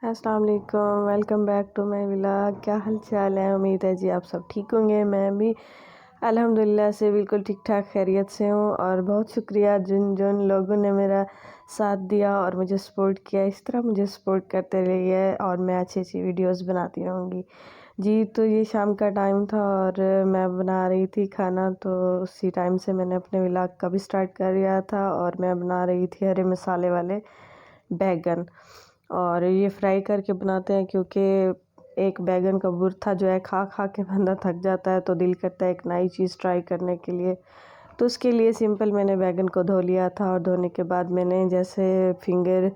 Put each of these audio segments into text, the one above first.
अस्सलाम वालेकुम, welcome back to my vlog. क्या हाल चाल है? उम्मीद है जी आप सब ठीक होंगे। मैं भी अल्हम्दुलिल्लाह से बिल्कुल ठीक ठाक खैरियत से हूँ। और बहुत शुक्रिया जिन जिन लोगों ने मेरा साथ दिया और मुझे सपोर्ट किया। इस तरह मुझे सपोर्ट करते रहिए और मैं अच्छी अच्छी वीडियोस बनाती रहूँगी जी। तो ये शाम का टाइम था और मैं बना रही थी खाना, तो उसी टाइम से मैंने अपने व्लॉग का भी स्टार्ट कर दिया था। और मैं बना रही थी हरे मसाले वाले बैगन, और ये फ्राई करके बनाते हैं क्योंकि एक बैगन का भुर्ता जो है खा खा के बंदा थक जाता है, तो दिल करता है एक नई चीज़ ट्राई करने के लिए। तो उसके लिए सिंपल मैंने बैगन को धो लिया था, और धोने के बाद मैंने जैसे फिंगर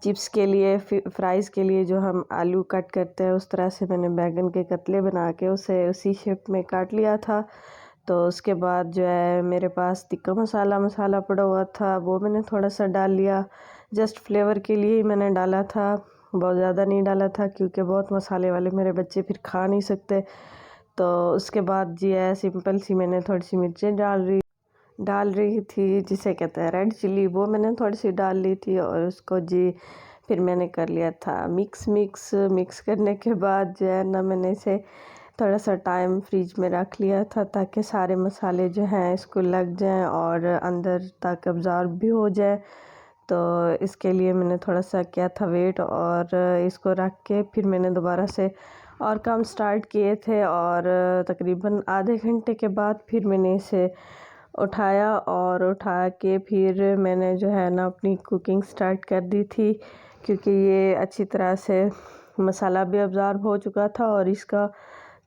चिप्स के लिए फ्राइज़ के लिए जो हम आलू कट करते हैं, उस तरह से मैंने बैगन के कतले बना के उसे उसी शेप में काट लिया था। तो उसके बाद जो है मेरे पास तिक्का मसाला पड़ा हुआ था, वो मैंने थोड़ा सा डाल लिया। जस्ट फ्लेवर के लिए ही मैंने डाला था, बहुत ज़्यादा नहीं डाला था क्योंकि बहुत मसाले वाले मेरे बच्चे फिर खा नहीं सकते। तो उसके बाद जी है सिंपल सी मैंने थोड़ी सी मिर्चें डाल रही थी, जिसे कहते हैं रेड चिल्ली, वो मैंने थोड़ी सी डाल ली थी। और उसको जी फिर मैंने कर लिया था मिक्स करने के बाद जो है ना मैंने इसे थोड़ा सा टाइम फ्रिज में रख लिया था, ताकि सारे मसाले जो हैं इसको लग जाएं और अंदर तक अब्ज़ॉर्ब भी हो जाए। तो इसके लिए मैंने थोड़ा सा किया था वेट, और इसको रख के फिर मैंने दोबारा से और काम स्टार्ट किए थे। और तकरीबन आधे घंटे के बाद फिर मैंने इसे उठाया, और उठा के फिर मैंने जो है ना अपनी कुकिंग स्टार्ट कर दी थी, क्योंकि ये अच्छी तरह से मसाला भी अब्ज़ॉर्ब हो चुका था। और इसका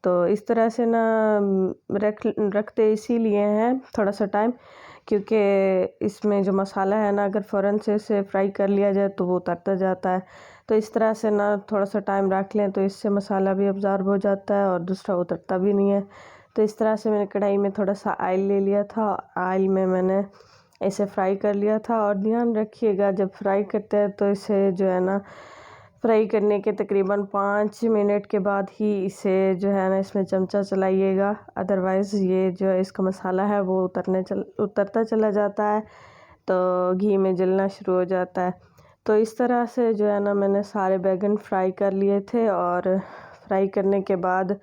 तो इस तरह से ना रखते इसीलिए हैं थोड़ा सा टाइम, क्योंकि इसमें जो मसाला है ना अगर फ़ौरन से इसे फ्राई कर लिया जाए तो वो उतरता जाता है। तो इस तरह से ना थोड़ा सा टाइम रख लें तो इससे मसाला भी अब्ज़ॉर्ब हो जाता है और दूसरा उतरता भी नहीं है। तो इस तरह से मैंने कढ़ाई में थोड़ा सा ऑयल ले लिया था, ऑयल में मैंने इसे फ्राई कर लिया था। और ध्यान रखिएगा जब फ्राई करते हैं तो इसे जो है ना फ्राई करने के तकरीबन 5 मिनट के बाद ही इसे जो है ना इसमें चमचा चलाइएगा, अदरवाइज़ ये जो है इसका मसाला है वो उतरता चला जाता है, तो घी में जलना शुरू हो जाता है। तो इस तरह से जो है ना मैंने सारे बैगन फ्राई कर लिए थे, और फ्राई करने के बाद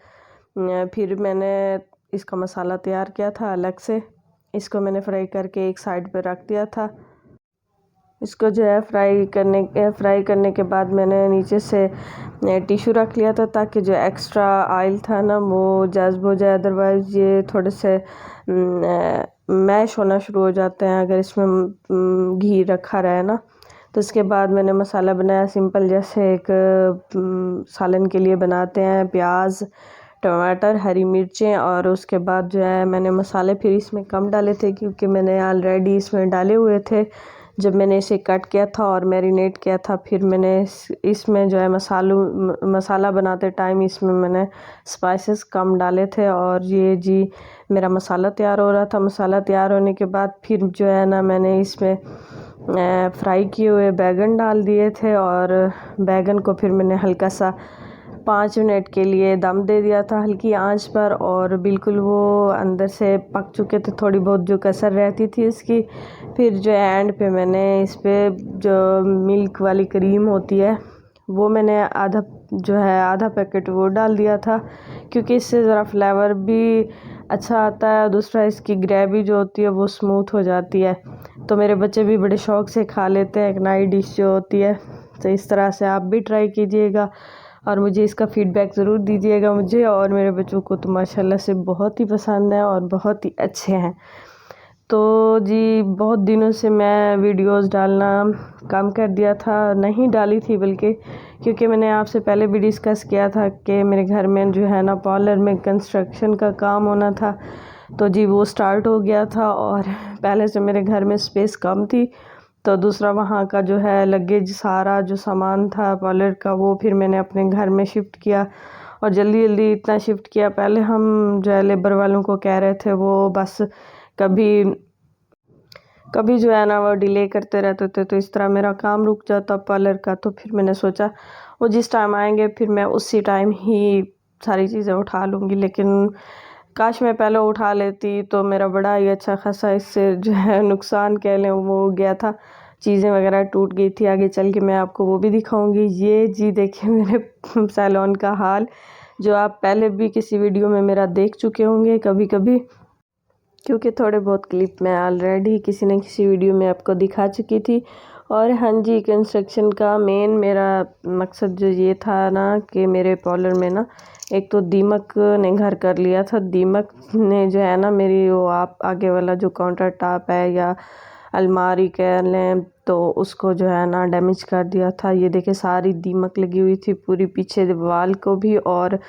फिर मैंने इसका मसाला तैयार किया था अलग से। इसको मैंने फ्राई करके एक साइड पे रख दिया था। इसको जो है फ्राई करने के बाद मैंने नीचे से टिश्यू रख लिया था, ताकि जो एक्स्ट्रा ऑयल था ना वो जज़्ब हो जाए। अदरवाइज़ ये थोड़े से मैश होना शुरू हो जाते हैं अगर इसमें घी रखा रहे ना। तो इसके बाद मैंने मसाला बनाया सिंपल, जैसे एक सालन के लिए बनाते हैं, प्याज, टमाटर, हरी मिर्चें। और उसके बाद जो है मैंने मसाले फिर इसमें कम डाले थे, क्योंकि मैंने ऑलरेडी इसमें डाले हुए थे जब मैंने इसे कट किया था और मैरिनेट किया था। फिर मैंने इसमें जो है मसाला बनाते टाइम इसमें मैंने स्पाइसेस कम डाले थे। और ये जी मेरा मसाला तैयार हो रहा था। मसाला तैयार होने के बाद फिर जो है ना मैंने इसमें फ्राई किए हुए बैगन डाल दिए थे, और बैगन को फिर मैंने हल्का सा 5 मिनट के लिए दम दे दिया था हल्की आंच पर। और बिल्कुल वो अंदर से पक चुके थे, थोड़ी बहुत जो कसर रहती थी इसकी। फिर जो एंड पे मैंने इस पर जो मिल्क वाली क्रीम होती है वो मैंने आधा पैकेट वो डाल दिया था, क्योंकि इससे ज़रा फ्लेवर भी अच्छा आता है। दूसरा इसकी ग्रेवी जो होती है वो स्मूथ हो जाती है, तो मेरे बच्चे भी बड़े शौक़ से खा लेते हैं, एक नई डिश जो होती है। तो इस तरह से आप भी ट्राई कीजिएगा और मुझे इसका फ़ीडबैक ज़रूर दीजिएगा। मुझे और मेरे बच्चों को तो माशाल्लाह से बहुत ही पसंद है और बहुत ही अच्छे हैं। तो जी बहुत दिनों से मैं वीडियोस डालना कम कर दिया था, नहीं डाली थी बल्कि, क्योंकि मैंने आपसे पहले भी डिस्कस किया था कि मेरे घर में जो है ना पार्लर में कंस्ट्रक्शन का काम होना था। तो जी वो स्टार्ट हो गया था, और पहले से मेरे घर में स्पेस कम थी, तो दूसरा वहाँ का जो है लगेज सारा जो सामान था पार्लर का वो फिर मैंने अपने घर में शिफ्ट किया। और जल्दी जल्दी इतना शिफ्ट किया, पहले हम जो है लेबर वालों को कह रहे थे, वो बस कभी कभी जो है ना वो डिले करते रहते थे, तो इस तरह मेरा काम रुक जाता पार्लर का। तो फिर मैंने सोचा वो जिस टाइम आएंगे फिर मैं उसी टाइम ही सारी चीज़ें उठा लूँगी। लेकिन काश मैं पहले उठा लेती तो मेरा बड़ा ही अच्छा खासा इससे जो है नुकसान कह लें वो हो गया था। चीज़ें वगैरह टूट गई थी। आगे चल के मैं आपको वो भी दिखाऊंगी। ये जी देखिए मेरे सैलून का हाल, जो आप पहले भी किसी वीडियो में मेरा देख चुके होंगे कभी कभी, क्योंकि थोड़े बहुत क्लिप मैं ऑलरेडी किसी न किसी वीडियो में आपको दिखा चुकी थी। और हाँ जी, कंस्ट्रक्शन का मेन मेरा मकसद जो ये था ना कि मेरे पार्लर में ना एक तो दीमक ने घर कर लिया था। दीमक ने जो है ना मेरी वो आप आगे वाला जो काउंटर टॉप है या अलमारी कह लें, तो उसको जो है ना डैमेज कर दिया था। ये देखे सारी दीमक लगी हुई थी पूरी पीछे दीवार को भी, और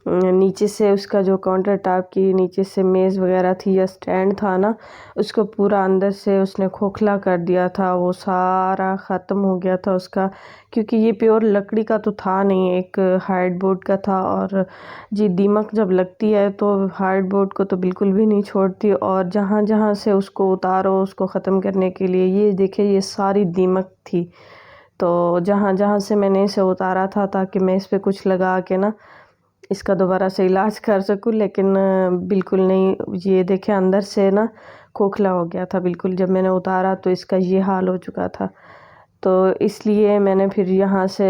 नीचे से उसका जो काउंटर टॉप की नीचे से मेज़ वगैरह थी या स्टैंड था ना, उसको पूरा अंदर से उसने खोखला कर दिया था। वो सारा ख़त्म हो गया था उसका, क्योंकि ये प्योर लकड़ी का तो था नहीं, एक हार्डबोर्ड का था। और जी दीमक जब लगती है तो हार्डबोर्ड को तो बिल्कुल भी नहीं छोड़ती, और जहाँ जहाँ से उसको उतारो उसको ख़त्म करने के लिए, ये देखिए ये सारी दीमक थी। तो जहाँ जहाँ से मैंने इसे उतारा था ताकि मैं इस पर कुछ लगा के ना इसका दोबारा से इलाज कर सकूं, लेकिन बिल्कुल नहीं। ये देखे अंदर से ना खोखला हो गया था बिल्कुल। जब मैंने उतारा तो इसका ये हाल हो चुका था। तो इसलिए मैंने फिर यहाँ से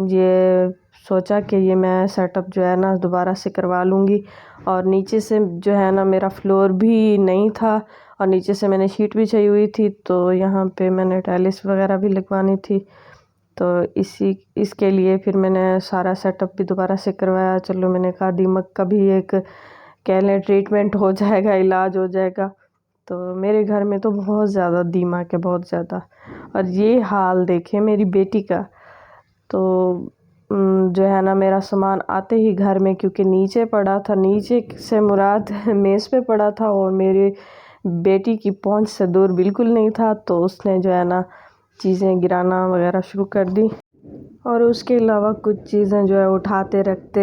ये सोचा कि ये मैं सेटअप जो है ना दोबारा से करवा लूँगी। और नीचे से जो है ना मेरा फ्लोर भी नहीं था, और नीचे से मैंने शीट भी चाहिए हुई थी, तो यहाँ पे मैंने टाइल्स वगैरह भी लगवानी थी। तो इसके लिए फिर मैंने सारा सेटअप भी दोबारा से करवाया। चलो मैंने कहा दीमक का भी एक कह लें ट्रीटमेंट हो जाएगा, इलाज हो जाएगा। तो मेरे घर में तो बहुत ज़्यादा दीमक है, बहुत ज़्यादा। और ये हाल देखें मेरी बेटी का, तो जो है ना मेरा सामान आते ही घर में, क्योंकि नीचे पड़ा था, नीचे से मुराद मेज़ पे पड़ा था और मेरी बेटी की पहुंच से दूर बिल्कुल नहीं था, तो उसने जो है ना चीज़ें गिराना वगैरह शुरू कर दी। और उसके अलावा कुछ चीज़ें जो है उठाते रखते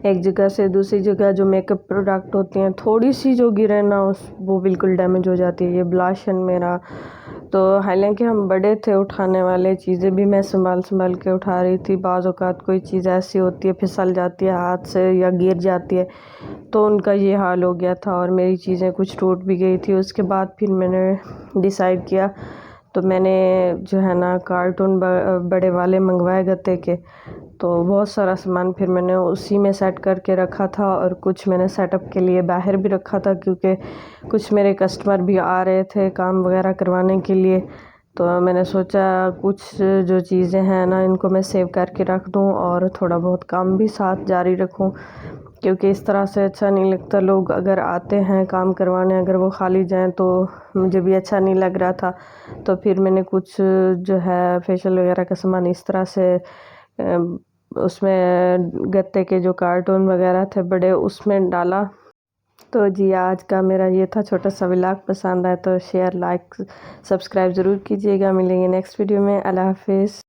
एक जगह से दूसरी जगह, जो मेकअप प्रोडक्ट होते हैं, थोड़ी सी जो गिरे ना वो बिल्कुल डैमेज हो जाती है। ये ब्लाशन मेरा तो हालांकि हम बड़े थे उठाने वाले, चीज़ें भी मैं संभाल संभाल के उठा रही थी। बाज़ औक़ात कोई चीज़ ऐसी होती है फिसल जाती है हाथ से या गिर जाती है, तो उनका ये हाल हो गया था और मेरी चीज़ें कुछ टूट भी गई थी। उसके बाद फिर मैंने डिसाइड किया, तो मैंने जो है ना कार्टून बड़े वाले मंगवाए गत्ते के, तो बहुत सारा सामान फिर मैंने उसी में सेट करके रखा था। और कुछ मैंने सेटअप के लिए बाहर भी रखा था, क्योंकि कुछ मेरे कस्टमर भी आ रहे थे काम वगैरह करवाने के लिए। तो मैंने सोचा कुछ जो चीज़ें हैं ना इनको मैं सेव करके रख दूं और थोड़ा बहुत काम भी साथ जारी रखूं, क्योंकि इस तरह से अच्छा नहीं लगता। लोग अगर आते हैं काम करवाने, अगर वो खाली जाएं तो मुझे भी अच्छा नहीं लग रहा था। तो फिर मैंने कुछ जो है फेशियल वगैरह का सामान इस तरह से उसमें गत्ते के जो कार्टून वगैरह थे बड़े, उसमें डाला। तो जी आज का मेरा ये था छोटा सा व्लॉग। पसंद आए तो शेयर लाइक सब्सक्राइब ज़रूर कीजिएगा। मिलेंगे नेक्स्ट वीडियो में। अल्लाह हाफिज़।